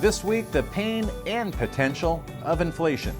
This week, the pain and potential of inflation.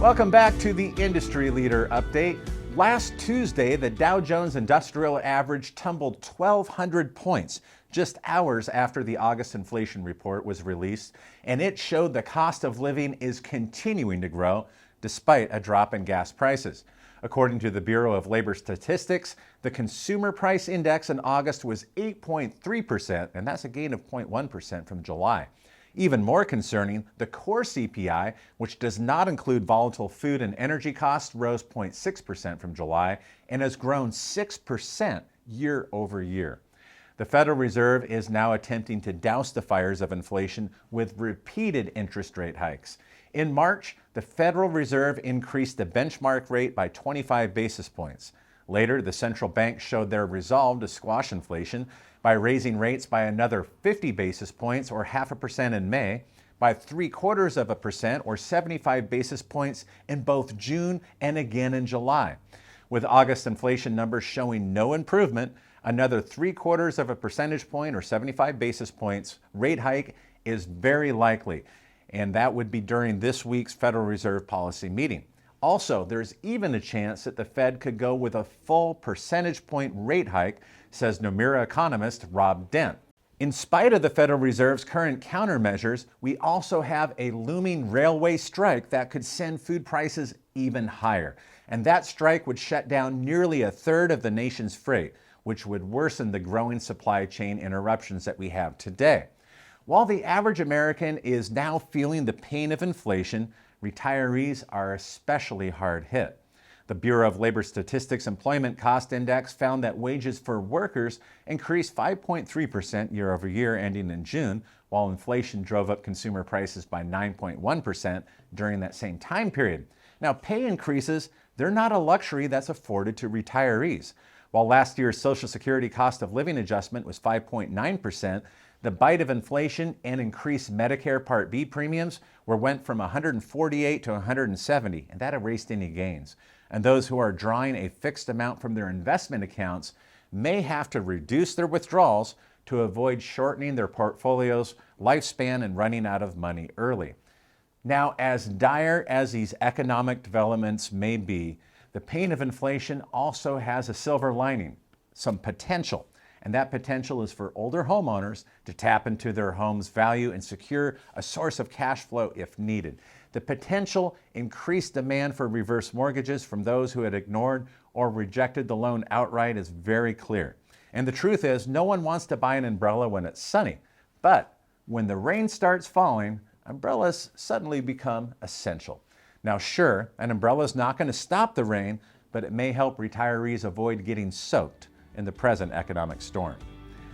Welcome back to the Industry Leader Update. Last Tuesday, the Dow Jones Industrial Average tumbled 1,200 points, just hours after the August inflation report was released, and it showed the cost of living is continuing to grow despite a drop in gas prices. According to the Bureau of Labor Statistics, the Consumer Price Index in August was 8.3%, and that's a gain of 0.1% from July. Even more concerning, the core CPI, which does not include volatile food and energy costs, rose 0.6% from July and has grown 6% year over year. The Federal Reserve is now attempting to douse the fires of inflation with repeated interest rate hikes. In March, the Federal Reserve increased the benchmark rate by 25 basis points. Later, the central bank showed their resolve to squash inflation by raising rates by another 50 basis points or 0.5% in May, by 0.75% or 75 basis points in both June and again in July. With August inflation numbers showing no improvement, another 0.75 percentage point or 75 basis points rate hike is very likely, and that would be during this week's Federal Reserve policy meeting. Also, there's even a chance that the Fed could go with a full percentage point rate hike, says Nomura economist Rob Dent. In spite of the Federal Reserve's current countermeasures, we also have a looming railway strike that could send food prices even higher. And that strike would shut down nearly a third of the nation's freight, which would worsen the growing supply chain interruptions that we have today. While the average American is now feeling the pain of inflation, retirees are especially hard hit. The Bureau of Labor Statistics Employment Cost Index found that wages for workers increased 5.3% year over year ending in June, while inflation drove up consumer prices by 9.1% during that same time period. Now, pay increases, they're not a luxury that's afforded to retirees. While last year's Social Security cost of living adjustment was 5.9%, the bite of inflation and increased Medicare Part B premiums went from 148 to 170, and that erased any gains. And those who are drawing a fixed amount from their investment accounts may have to reduce their withdrawals to avoid shortening their portfolio's lifespan and running out of money early. Now, as dire as these economic developments may be, the pain of inflation also has a silver lining, some potential. And that potential is for older homeowners to tap into their home's value and secure a source of cash flow if needed. The potential increased demand for reverse mortgages from those who had ignored or rejected the loan outright is very clear. And the truth is, no one wants to buy an umbrella when it's sunny. But when the rain starts falling, umbrellas suddenly become essential. Now, sure, an umbrella is not going to stop the rain, but it may help retirees avoid getting soaked in the present economic storm.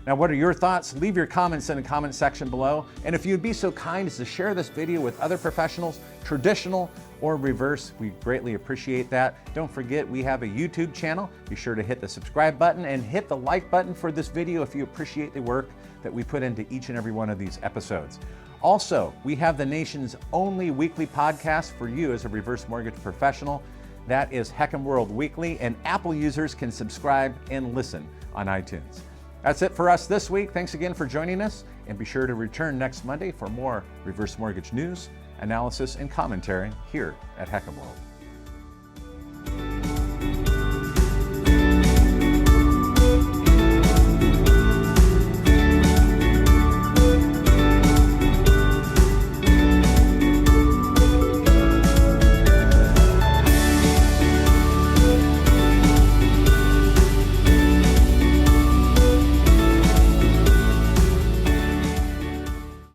Now, what are your thoughts? Leave your comments in the comment section below. And if you'd be so kind as to share this video with other professionals, traditional or reverse, we greatly appreciate that. Don't forget, we have a YouTube channel. Be sure to hit the subscribe button and hit the like button for this video if you appreciate the work that we put into each and every one of these episodes. Also, we have the nation's only weekly podcast for you as a reverse mortgage professional. That is HECM World Weekly, and Apple users can subscribe and listen on iTunes. That's it for us this week. Thanks again for joining us, and be sure to return next Monday for more reverse mortgage news, analysis, and commentary here at HECM World.